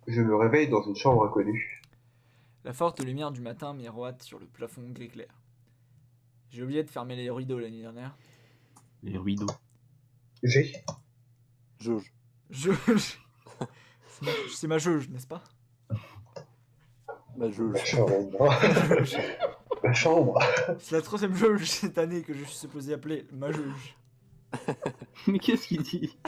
Je me réveille dans une chambre inconnue. La forte lumière du matin miroite sur le plafond gris clair. J'ai oublié de fermer les rideaux l'année dernière. Les rideaux. J'ai. Jauge. Jauge. C'est ma jauge, n'est-ce pas? Ma Ma jauge. chambre. Ma chambre. C'est la troisième jauge cette année que je suis supposé appeler ma jauge. Mais qu'est-ce qu'il dit?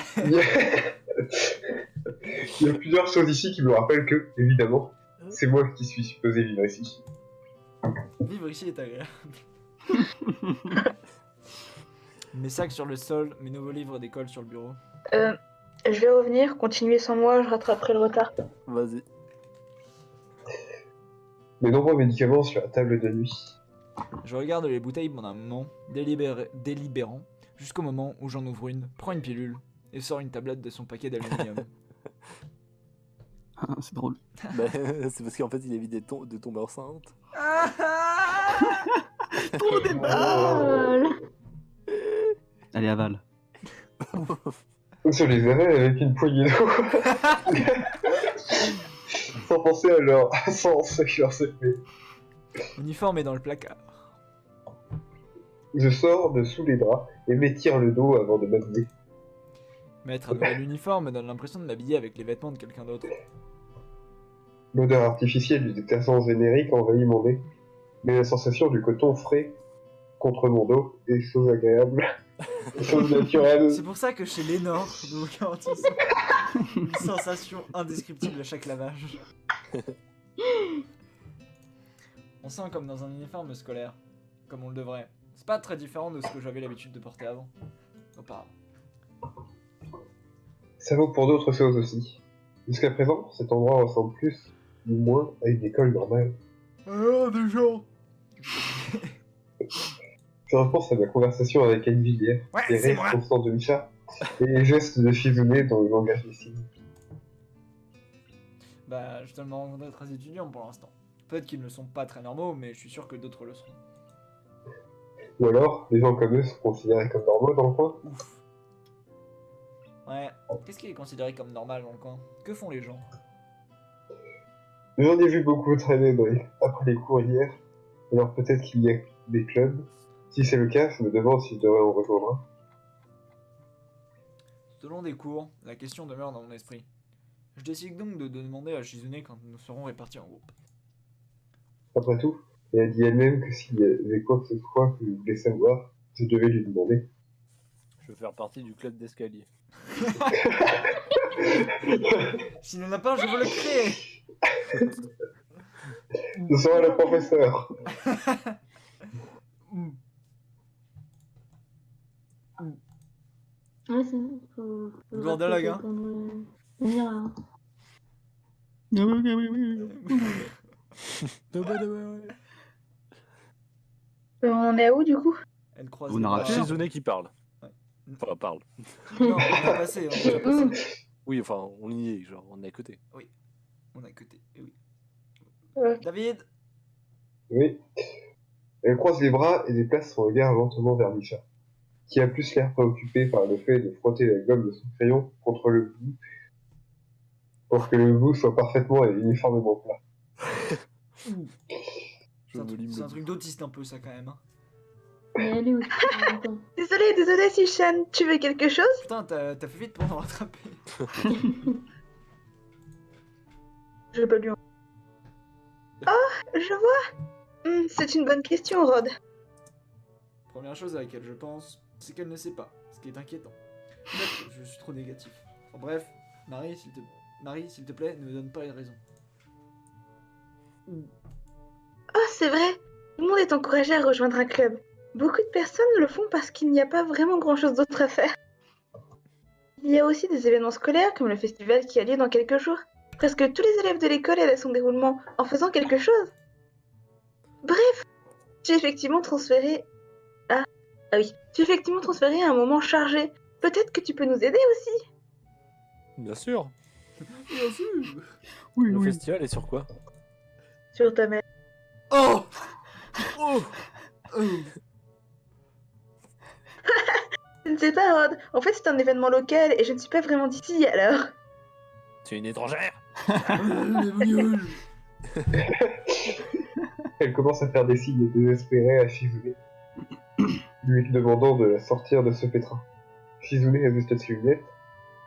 Il y a plusieurs choses ici qui me rappellent que, évidemment, c'est moi qui suis supposé vivre ici. Vivre ici est agréable. Mes sacs sur le sol, mes nouveaux livres d'école sur le bureau. Je vais revenir, continuez sans moi, je rattraperai le retard. Vas-y. Mes nombreux médicaments sur la table de nuit. Je regarde les bouteilles pendant un moment, délibérant, jusqu'au moment où j'en ouvre une, prends une pilule et sors une tablette de son paquet d'aluminium. Ah, c'est drôle. Bah, c'est parce qu'en fait il évite de tomber enceinte. Trop des Oh, Allez, avale. Je les avais avec une poignée d'eau. Sans penser à leur sens et leur CP. L'uniforme est dans le placard. Je sors de sous les draps et m'étire le dos avant de m'habiller. Mettre un nouvel uniforme me donne l'impression de m'habiller avec les vêtements de quelqu'un d'autre. L'odeur artificielle du détergent générique envahit mon nez, mais la sensation du coton frais contre mon dos est chose agréable, chose naturelle. C'est pour ça que chez Lénore, nous vous garantissons une sensation indescriptible à chaque lavage. On sent comme dans un uniforme scolaire, comme on le devrait. C'est pas très différent de ce que j'avais l'habitude de porter avant. Auparavant. Ça vaut pour d'autres choses aussi. Jusqu'à présent, cet endroit ressemble plus ou moins à une école normale. Alors déjà. Je repense à ma conversation avec Anne Villiers, Ouais, les c'est rires moi. constants de Micha, et les gestes de Shizune dans le langage des signes. Bah, je tellement rencontré très étudiants pour l'instant. Peut-être qu'ils ne sont pas très normaux, mais je suis sûr que d'autres le seront. Ou alors, les gens comme eux sont considérés comme normaux dans le coin. Ouf. Ouais, qu'est-ce qui est considéré comme normal dans le coin? Que font les gens? J'en ai vu beaucoup traîner après les cours hier, alors peut-être qu'il y a des clubs. Si c'est le cas, je me demande si je devrais en rejoindre un. Tout au long des cours, la question demeure dans mon esprit. Je décide donc de demander à Shizune quand nous serons répartis en groupe. Après tout, elle a dit elle-même que s'il y avait quoi que ce soit que je voulais savoir, je devais lui demander. Je veux faire partie du club d'escalier. S'il n'en a pas, je veux le créer. Ce sera le professeur. Ouais, c'est bon. Faut Gordalague, hein. Venir. On en est à où du coup? Elle croise Au les bras. narrateur. Shizune qui parle. Ouais. Enfin, parle. Non, on a passé, on a déjà passé. Oui, enfin, on y est, genre, on est à côté. On a côté, et oui. Ouais. David. Oui. Elle croise les bras et déplace son regard lentement vers Micha, qui a plus l'air préoccupé par le fait de frotter la gomme de son crayon contre le bout, pour que le bout soit parfaitement et uniformément plat. Je C'est un, me truc, lime c'est un le truc d'autiste un peu ça quand même. Hein. Mais elle est où? Attends. Désolée Sishan, tu veux quelque chose? Putain, t'as fait vite pour nous rattraper. Je peux lui en... Oh, je vois. C'est une bonne question, Rod. Première chose à laquelle je pense, c'est qu'elle ne sait pas, ce qui est inquiétant. Peut-être que je suis trop négatif. En bref, Marie, s'il te plaît, ne me donne pas une raison. Oh, c'est vrai. Tout le monde est encouragé à rejoindre un club. Beaucoup de personnes le font parce qu'il n'y a pas vraiment grand-chose d'autre à faire. Il y a aussi des événements scolaires comme le festival qui a lieu dans quelques jours. Presque tous les élèves de l'école aident à son déroulement en faisant quelque chose. Bref, j'ai effectivement transféré... Ah oui, j'ai effectivement transféré à un moment chargé. Peut-être que tu peux nous aider aussi. Bien sûr. Bien sûr. Oui, Le oui. festival est sur quoi? Sur ta mère. Oh Oh Oh Je ne sais pas, Rod. En fait, c'est un événement local et je ne suis pas vraiment d'ici, alors... Tu es une étrangère? Les bougnoles. Elle commence à faire des signes désespérés à Shizune, lui demandant de la sortir de ce pétrin. Shizune ajuste ses lunettes,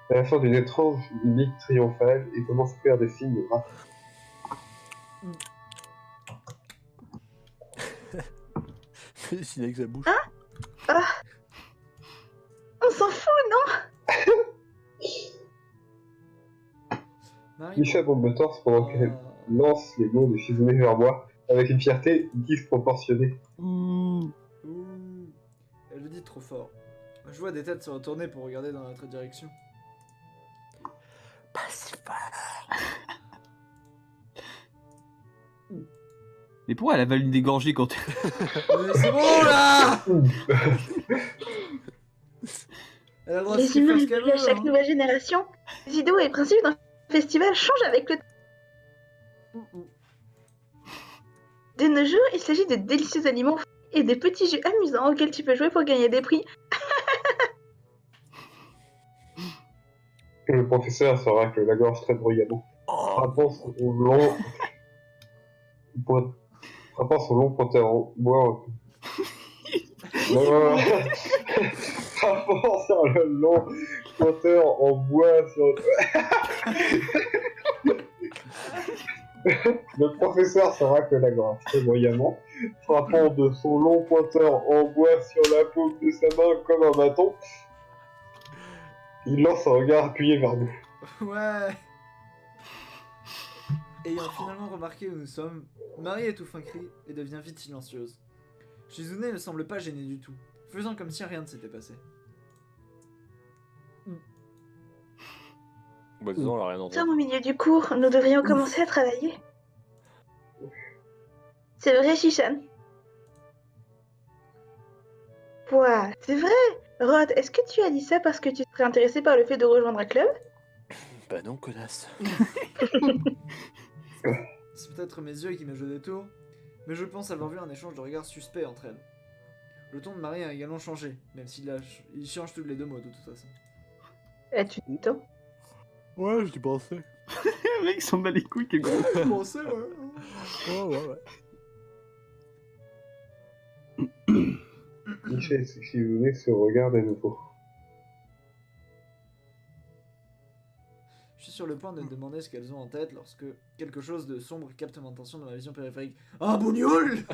à la fin d'une étrange mimique triomphale, et commence à faire des signes rapides. Il avec sa bouche. On s'en fout, non? Marie, Misha bombe le torse pendant qu'elle lance les mots de Shizune vers moi, avec une fierté disproportionnée. Ouh. Ouh. Elle le dit trop fort. Je vois des têtes se retourner pour regarder dans notre direction. Pas si fort. Mais pourquoi elle avale une dégorgée quand Mais c'est bon là. Elle a le droit de Les se humains faire ce qu'elle évoluent à veut, chaque hein. nouvelle génération. Les idéaux et les principes d'un festival changent avec le temps. De nos jours, il s'agit de délicieux aliments et de petits jeux amusants auxquels tu peux jouer pour gagner des prix. Le professeur se racle la gorge très bruyamment, Oh, frappant son long pointeur en bois. Non. Frappant sur le long pointeur en bois sur... Le professeur se racle la gorge très bruyamment, frappant de son long pointeur en bois sur la paume de sa main comme un bâton. Il lance un regard appuyé vers nous. Ouais. Ayant finalement remarqué où nous sommes, Marie étouffe un cri et devient vite silencieuse. Shizune ne semble pas gênée du tout, faisant comme si rien ne s'était passé. bah disons, elle a rien Nous entendu. sommes au milieu du cours, nous devrions commencer à travailler. C'est vrai, Shishan. Quoi? C'est vrai? Rod, est-ce que tu as dit ça parce que tu serais intéressé par le fait de rejoindre un club? Bah non, connasse. C'est peut-être mes yeux qui me jouent des tours, mais je pense avoir vu un échange de regards suspects entre elles. Le ton de Marie a également changé, même il change tous les deux mots de toute façon. As-tu dit tant? Ouais, j'y pensais. Le mec s'en bat les couilles, quel gros. Bon, c'est ouais. Ouais. Michel et Shizune se regardent à nouveau. Je suis sur le point de me demander ce qu'elles ont en tête lorsque quelque chose de sombre capte mon attention dans ma vision périphérique. Un bougnoul!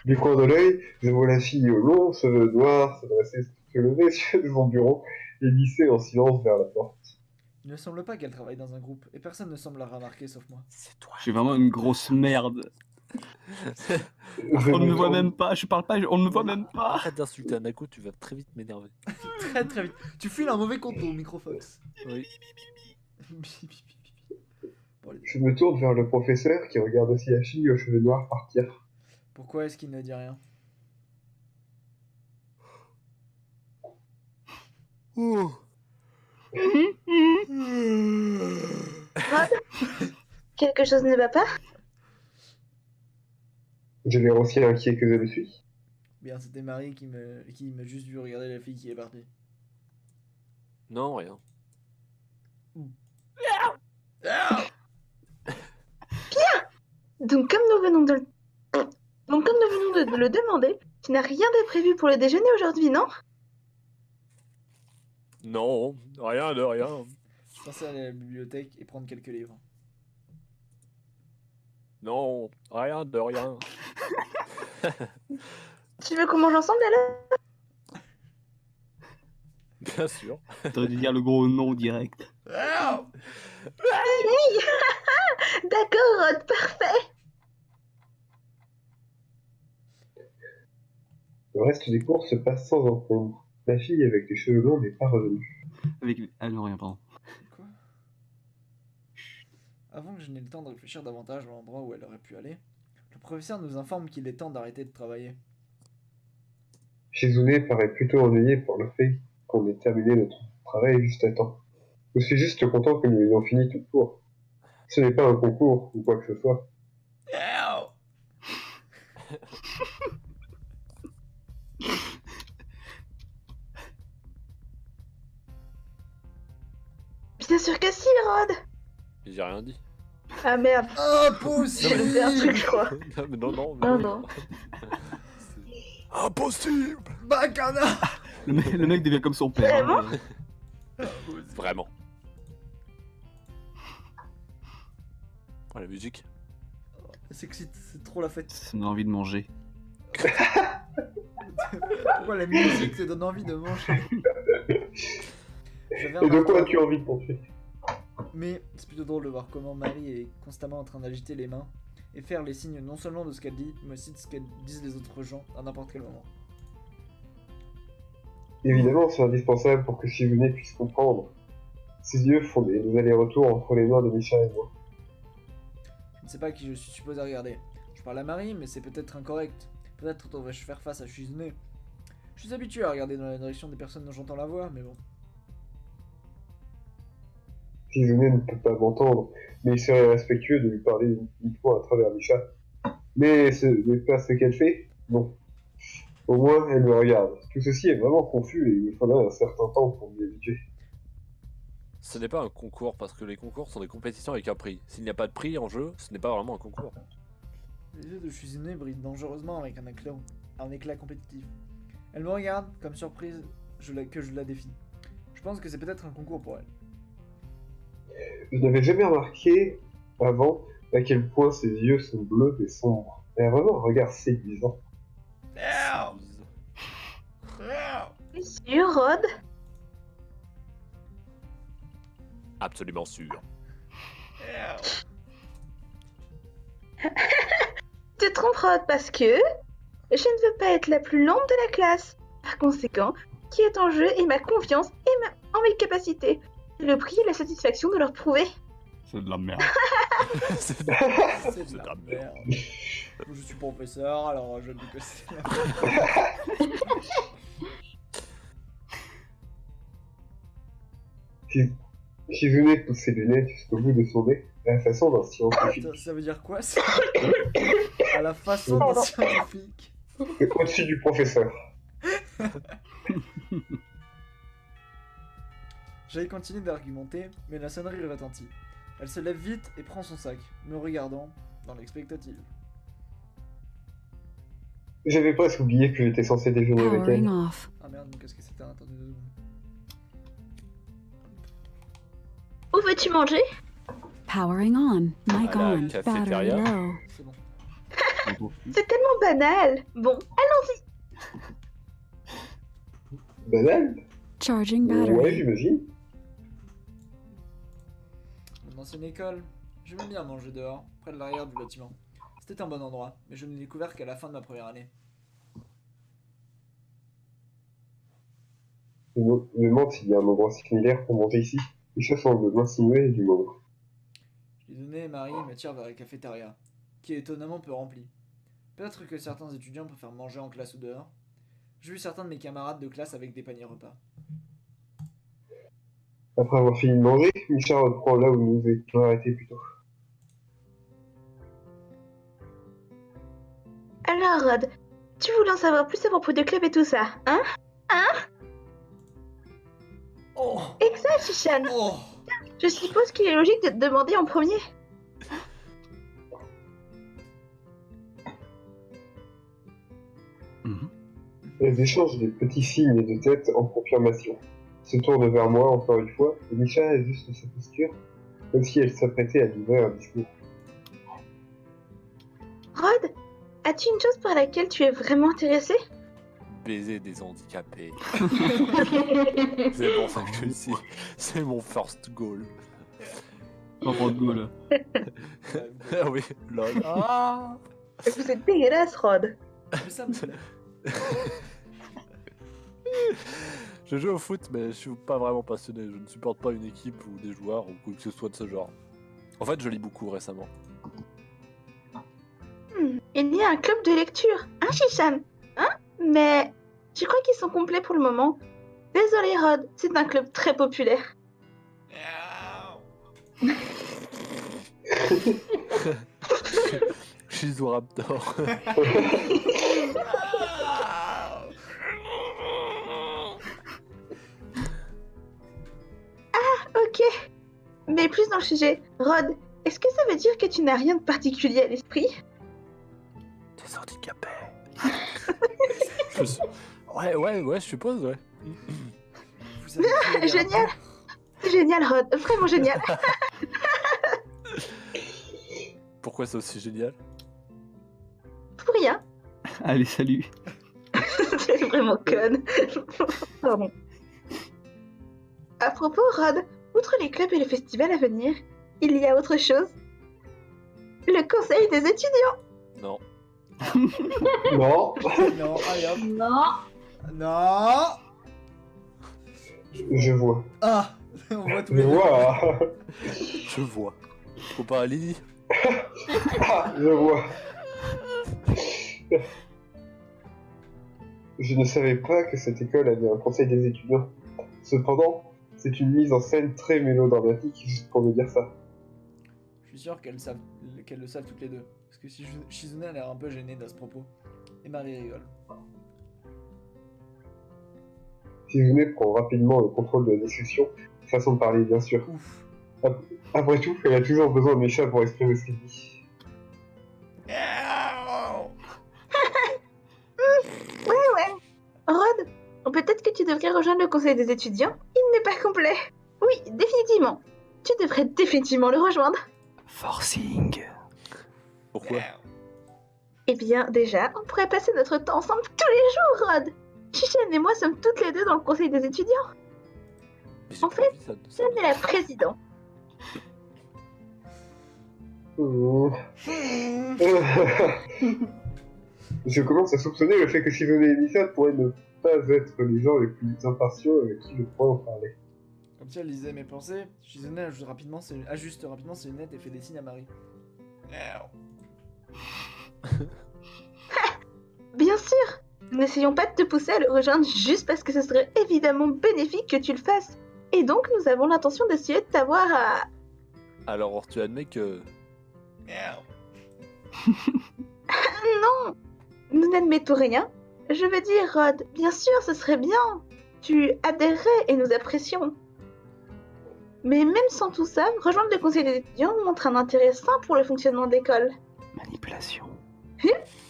Du coin de l'œil, je vois la fille aux longs cheveux noirs se lever sur son bureau et glisser en silence vers la porte. Il ne semble pas qu'elle travaille dans un groupe, et personne ne semble la remarquer sauf moi. C'est toi. Je suis vraiment une grosse merde. On ne me voit même pas, je parle pas, on ne me voit même pas. Arrête d'insulter un Nako, tu vas très vite m'énerver. Très très vite. Tu files un mauvais contour, Microfox. Oui. Bon, allez. Je me tourne vers le professeur qui regarde aussi la fille aux cheveux noirs partir. Pourquoi est-ce qu'il ne dit rien? Ouh. Rod? Quelque chose ne va pas? J'ai l'air aussi inquiet que je le suis. Bien, c'était Marie qui m'a juste vu regarder la fille qui est partie. Non, rien. Donc comme nous venons de le demander, tu n'as rien de prévu pour le déjeuner aujourd'hui, non? Non, rien de rien. Je pensais aller à la bibliothèque et prendre quelques livres. Non, rien de rien. Tu veux qu'on mange ensemble alors? Bien sûr. T'aurais dû dire le gros nom direct. D'accord, Rod, parfait. Le reste des cours se passe sans encombre. La fille avec les cheveux longs n'est pas revenue. Avec... Ah non, rien, pardon. Quoi? Avant que je n'ai le temps de réfléchir davantage à l'endroit où elle aurait pu aller, le professeur nous informe qu'il est temps d'arrêter de travailler. Shizune paraît plutôt ennuyée par le fait qu'on ait terminé notre travail juste à temps. Je suis juste content que nous ayons fini tout court. Ce n'est pas un concours ou quoi que ce soit. Bien Bien sûr que si, Rod. J'ai rien dit. Ah merde, j'ai loupé un truc, Impossible. je crois. Non, mais non. Ah non. Impossible. Bacana. Le mec devient comme son père. Vraiment Vraiment. Oh, la musique. C'est trop la fête. Ça me donne envie de manger. Pourquoi la musique te donne envie de manger? J'avais un Et de quoi marteau, as-tu envie de penser? mais c'est plutôt drôle de voir comment Marie est constamment en train d'agiter les mains et faire les signes non seulement de ce qu'elle dit, mais aussi de ce qu'elles disent les autres gens à n'importe quel moment. Évidemment, c'est indispensable pour que Shizune puisse comprendre. Ses yeux font des allers-retours entre les mains de Misha et moi. Je ne sais pas qui je suis supposé regarder. Je parle à Marie, mais c'est peut-être incorrect. Peut-être devrais-je faire face à Shizune. Je suis habitué à regarder dans la direction des personnes dont j'entends la voix, mais bon. Shizune ne peut pas m'entendre, mais il serait respectueux de lui parler uniquement à travers Misha. Mais ce n'est pas ce qu'elle fait? Non. Au moins, elle me regarde. Tout ceci est vraiment confus et il me faudrait un certain temps pour m'y habituer. Ce n'est pas un concours parce que les concours sont des compétitions avec un prix. S'il n'y a pas de prix en jeu, ce n'est pas vraiment un concours. Les yeux de Shizune brillent dangereusement avec un éclat compétitif. Elle me regarde, comme surprise que je la défie. Je pense que c'est peut-être un concours pour elle. Je n'avais jamais remarqué avant à quel point ses yeux sont bleus et sombres. Elle a vraiment un regard séduisant. T'es sûr, Rod? Absolument sûr. Tu te trompes, Rod, parce que je ne veux pas être la plus lente de la classe. Par conséquent, ce qui est en jeu est ma confiance en mes capacités. Et le prix est la satisfaction de leur prouver. C'est de la merde. C'est C'est de la merde. Je suis professeur, alors je dis que c'est la merde. Shizune pousse ses lunettes jusqu'au bout de son nez, à la façon d'un scientifique. Putain, ça veut dire quoi ça? À la façon d'un Pardon. scientifique. Au-dessus du professeur. J'allais continuer d'argumenter, mais la sonnerie retentit. Elle se lève vite et prend son sac, me regardant dans l'expectative. J'avais presque oublié que j'étais censé déjeuner avec Powering elle. off. Ah merde, mais qu'est-ce que c'était? Attendez 2 secondes. Où veux-tu manger? Powering on. Mic À la on. Battery cafétéria. low. C'est bon. C'est tellement banal. Bon, Banal? Charging Ouais, battery. j'imagine. Mon ancienne école, j'aimais bien manger dehors, près de l'arrière du bâtiment. C'était un bon endroit, mais je ne l'ai découvert qu'à la fin de ma première année. Je me demande s'il y a un endroit similaire pour manger ici. Les choses semblent m'insinuer du moment. Je lui donnais et Marie m'attire vers la cafétéria, qui est étonnamment peu remplie. Peut-être que certains étudiants préfèrent manger en classe ou dehors. J'ai vu certains de mes camarades de classe avec des paniers repas. Après avoir fini de manger, Misha reprend là où nous étions arrêtés plus tôt. alors, Rod, tu voulais en savoir plus à propos du club et tout ça, hein? Oh! Exact, Shishan. Oh! Je suppose qu'il est logique de te demander en premier. Mhm. Elles échangent des petits signes de tête en confirmation. Se tourne vers moi encore une fois, et Misha ajuste sa posture, comme si elle s'apprêtait à livrer un discours. Rod, as-tu une chose par laquelle tu es vraiment intéressé? Baiser des handicapés. C'est pour ça que je suis ici. C'est mon first goal. Pas pour de goal. Ah oui, lol. Ah Vous êtes dégueulasse, Rod. Mais ça me plaît. Je joue au foot, mais je suis pas vraiment passionné. Je ne supporte pas une équipe ou des joueurs ou quoi que ce soit de ce genre. En fait, je lis beaucoup récemment. Il y a un club de lecture, hein, Shishan? Hein? Mais je crois qu'ils sont complets pour le moment. Désolé, Rod, c'est un club très populaire. Shizoraptor. Ok, Mais plus dans le sujet, Rod, est-ce que ça veut dire que tu n'as rien de particulier à l'esprit? T'es handicapé. Ouais, je suppose, ouais. Vous savez qui est Génial. C'est génial, Rod, vraiment génial. Pourquoi c'est aussi génial? Pour rien. Allez, salut. C'est vraiment conne. Pardon. À propos, Rod, outre les clubs et le festival à venir, il y a autre chose. Le conseil des étudiants. Non. Non, Non, allez hop. Non. Non. je vois. Ah, on voit tous Je les deux. vois. Je vois. Faut pas Lily. Ah, je vois. Je ne savais pas que cette école avait un conseil des étudiants. Cependant, c'est une mise en scène très mélodramatique, juste pour me dire ça. Je suis sûr qu'elles le savent toutes les deux. Parce que Shizune a l'air un peu gênée à ce propos. Et Marie rigole. Si vous venez prendre rapidement le contrôle de la discussion, façon de parler bien sûr. Ouf. Après tout, elle a toujours besoin de mes chats pour exprimer ce qu'elle dit. Rod, peut-être que tu devrais rejoindre le conseil des étudiants. Il n'est pas complet. Oui, définitivement. Tu devrais définitivement le rejoindre. Forcing. Pourquoi? Eh bien, déjà, on pourrait passer notre temps ensemble tous les jours, Rod. Chichen et moi sommes toutes les deux dans le conseil des étudiants. Mais j'ai En pas fait, envie, ça. Chichen est la présidente. Je commence à soupçonner le fait que Shizune et Misa pourraient ne pas être les gens les plus impartiaux avec qui je pourrais en parler. Comme si elle lisait mes pensées, Shizune ajuste rapidement ses lunettes et fait des signes à Marie. Bien sûr. N'essayons pas de te pousser à le rejoindre juste parce que ce serait évidemment bénéfique que tu le fasses. Et donc, nous avons l'intention d'essayer de t'avoir à... Alors, tu admets que... Non, nous n'admettons rien. Je veux dire, Rod, bien sûr, ce serait bien. Tu adhérerais et nous apprécions. Mais même sans tout ça, rejoindre le conseil des étudiants montre un intérêt sain pour le fonctionnement de l'école. Manipulation.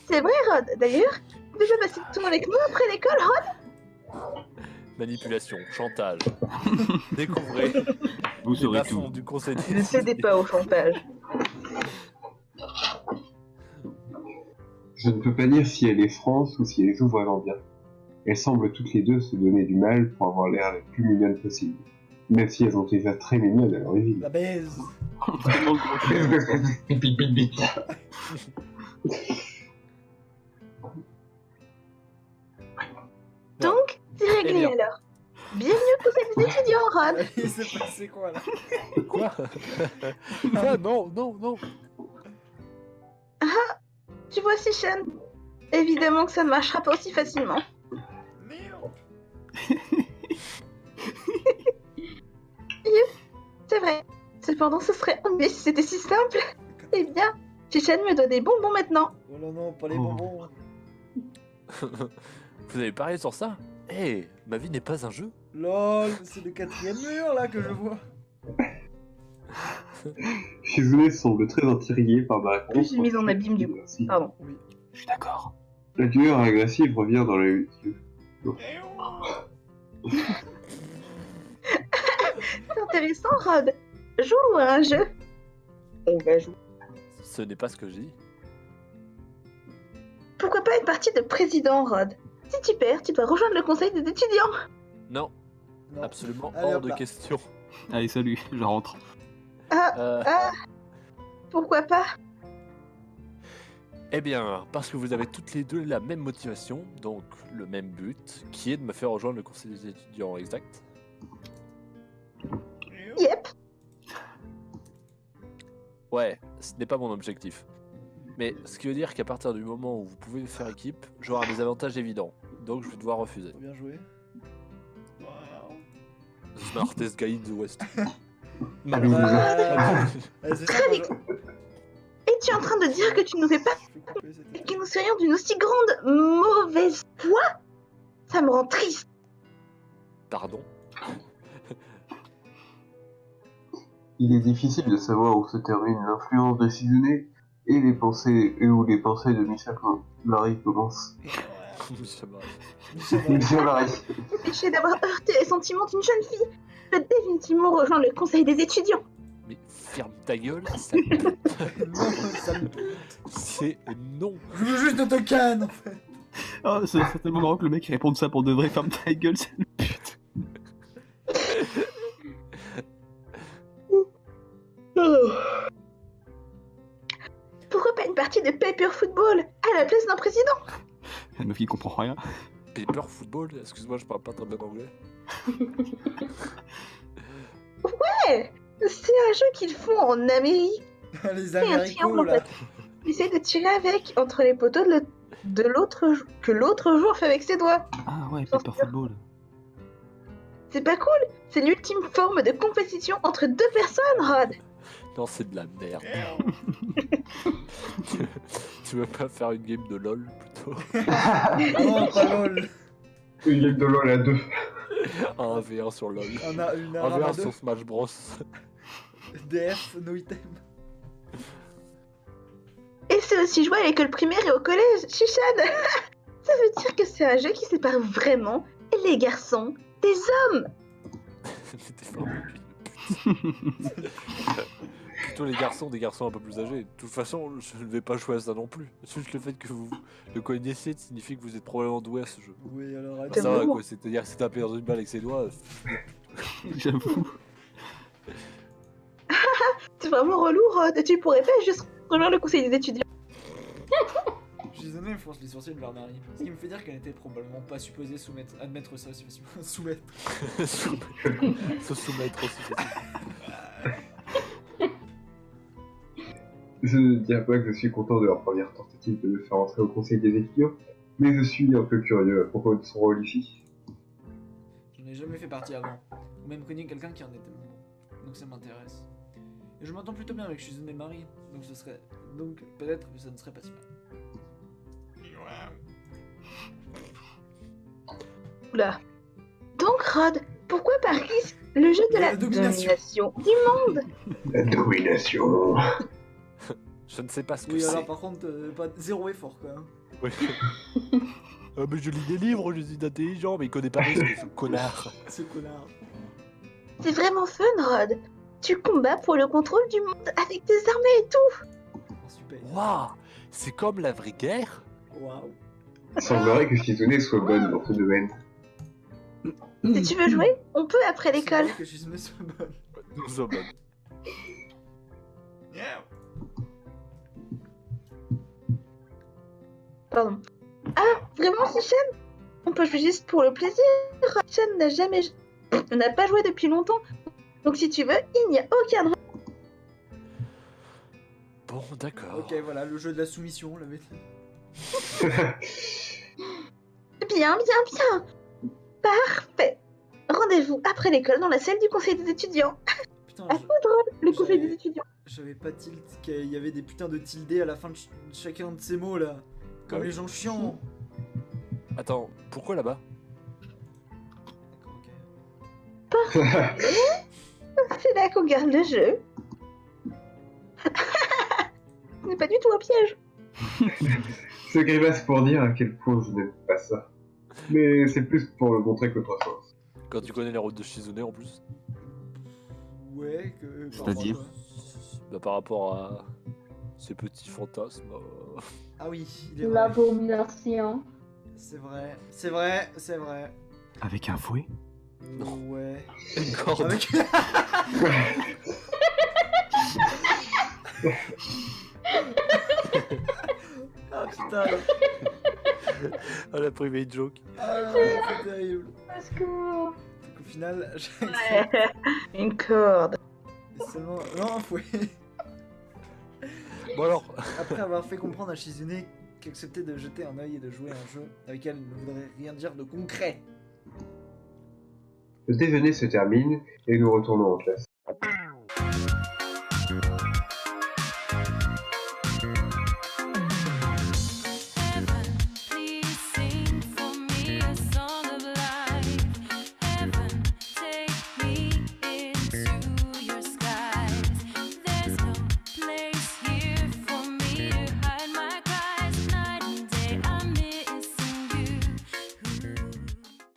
C'est vrai, Rod. D'ailleurs, tu veux passer du temps avec nous après l'école, Rod? Manipulation, chantage. Découvrez Vous les saurez bas-fonds tout. du conseil des Ne cédez étudiants. pas au chantage. Je ne peux pas dire si elle est France ou si elle joue vraiment bien. Elles semblent toutes les deux se donner du mal pour avoir l'air la plus mignonne possible. Même si elles ont déjà très mignonnes à l'origine. La baise. Tellement gros. Donc, c'est réglé bien. alors. Bienvenue au conseil des étudiants, Rod. Il s'est passé quoi là? Quoi? Quoi? Non, non, non. Tu vois, Sishan, évidemment que ça ne marchera pas aussi facilement. Merde. C'est vrai. Cependant, ce serait ennuyeux si c'était si simple. Eh bien, Sishan me doit des bonbons maintenant. Oh non, non, pas les bonbons. Vous avez parlé sur ça? Eh, ma vie n'est pas un jeu. Lol, c'est le 4ème mur là que je vois. Shizune semble très intriguée par ma réponse. J'ai mis en abîme du coup. Merci. Pardon. Je suis d'accord. La lueur agressive revient dans les yeux. C'est intéressant, Rod. Joue à un jeu. On va jouer. Ce n'est pas ce que j'ai dit. Pourquoi pas une partie de président, Rod? Si tu perds, tu dois rejoindre le conseil des étudiants. Non, Non. absolument Allez, hors hop de là. question. Allez, salut, je rentre. Euh, Pourquoi pas? Eh bien, parce que vous avez toutes les deux la même motivation, donc le même but, qui est de me faire rejoindre le conseil des étudiants, exact? Yep. Ouais, ce n'est pas mon objectif. Mais ce qui veut dire qu'à partir du moment où vous pouvez faire équipe, j'aurai un désavantage évident. Donc je vais devoir refuser. Faut bien jouer. Wow. Smartest guy in the West. Allez, C'est ça quand je... Es-tu en train de dire que tu ne nous fais pas Je peux couper cette et que nous serions d'une aussi grande mauvaise foi? Ça me rend triste. Pardon? Il est difficile de savoir où se termine l'influence de Shizune et les pensées où les pensées de Marie commencent. Marie. Empêché d'avoir heurté les sentiments d'une jeune fille, je vais définitivement rejoindre le conseil des étudiants. Mais ferme ta gueule, sale pute. Non, sale pute. C'est non. Je veux juste de te canne en fait. Oh, c'est tellement marrant que le mec réponde ça pour de vrai. Ferme ta gueule, c'est le pute. Pourquoi pas une partie de Paper Football à la place d'un président? La meuf qui comprend rien. Paper football, excuse-moi, je parle pas très bien anglais. Ouais, c'est un jeu qu'ils font en Amérique. Les C'est un Américains triangle en là. fait. Essaye de tirer avec entre les poteaux de l'autre que l'autre joueur fait avec ses doigts. Ah ouais, Paper Football. C'est pas cool. C'est l'ultime forme de compétition entre deux personnes, Rod. Non, c'est de la merde. Tu veux pas faire une game de LOL plutôt? Ah non, pas lol. Une game de LOL à 2. Un 1v1 sur LOL. On a une 1v1 arme sur Smash Bros. DF, no item. Et c'est aussi joué à l'école primaire et au collège, Shishan. Ça veut dire que c'est un jeu qui sépare vraiment les garçons des hommes. T'es vraiment plutôt les garçons, des garçons un peu plus âgés. De toute façon, je ne vais pas jouer à ça non plus. Juste le fait que vous le connaissiez signifie que vous êtes probablement doué à ce jeu. Oui, alors Ah, attends. ça va vraiment. quoi, c'est-à-dire que si taper dans une balle avec ses doigts, J'avoue. C'est vraiment relou, Rod. Tu pourrais pas juste rejoindre le conseil des étudiants. Je suis désolé, il fronce les sourcils vers Marie. Ce qui me fait dire qu'elle n'était probablement pas supposée admettre ça aussi facilement. Soumettre. se soumettre aussi. Je ne dirais pas que je suis content de leur première tentative de me faire entrer au conseil des étudiants, mais je suis un peu curieux à propos de son rôle ici. J'en ai jamais fait partie avant, ou même connu quelqu'un qui en était membre, donc ça m'intéresse. Et je m'entends plutôt bien avec Shizune et Marie, donc peut-être que ça ne serait pas si mal. Oula. Donc, Rod, pourquoi Paris, le jeu de la domination du monde? La domination. Je ne sais pas ce que Oui, c'est. alors par contre, pas zéro effort quoi. Oui. Ah, mais je lis des livres, je suis intelligent, mais il connaît pas ce connard. Ce connard. C'est vraiment fun, Rod. Tu combats pour le contrôle du monde avec des armées et tout. Oh, super. Waouh, c'est comme la vraie guerre. Waouh. Il semblerait que Shizune soit bonne dans ce domaine. Si tu veux jouer, on peut après l'école. C'est vrai que Shizune soit bonne. Nous sommes bonnes. Pardon. Ah, vraiment, Shishan? On peut jouer juste pour le plaisir. Shishan n'a pas joué depuis longtemps. Donc si tu veux, il n'y a aucun... Bon, d'accord. Ok, voilà, le jeu de la soumission, on l'avait dit. Bien. Parfait. Rendez-vous après l'école dans la salle du conseil des étudiants. Putain, Ah, c'est drôle, le conseil J'avais- des étudiants. j'avais pas tilt qu'il y avait des putains de tildes à la fin de chacun de ces mots là. Comme Ouais. les gens chiants. Attends, pourquoi là-bas? D'accord, ok. C'est là qu'on garde le jeu. Ce n'est pas du tout un piège. Ce grimace pour dire à quel point je n'aime pas ça. Mais c'est plus pour le montrer qu'autre chose. Quand tu connais les routes de Shizune en plus. Ouais, que. C'est-à-dire par rapport à Bah, par rapport à ces petits fantasmes. quoi. Ah oui, il est vrai. L'abomination. C'est vrai. Avec un fouet. Ouais. Une corde. Avec. Ah putain. Ah, la private joke. Ah non, c'est terrible. Parce que... Donc au final, j'ai Ouais. Une corde. seulement. Non, un fouet. Bon alors, Après avoir fait comprendre à Shizune qu'accepter de jeter un œil et de jouer à un jeu avec elle ne voudrait rien dire de concret. Le déjeuner se termine et nous retournons en classe.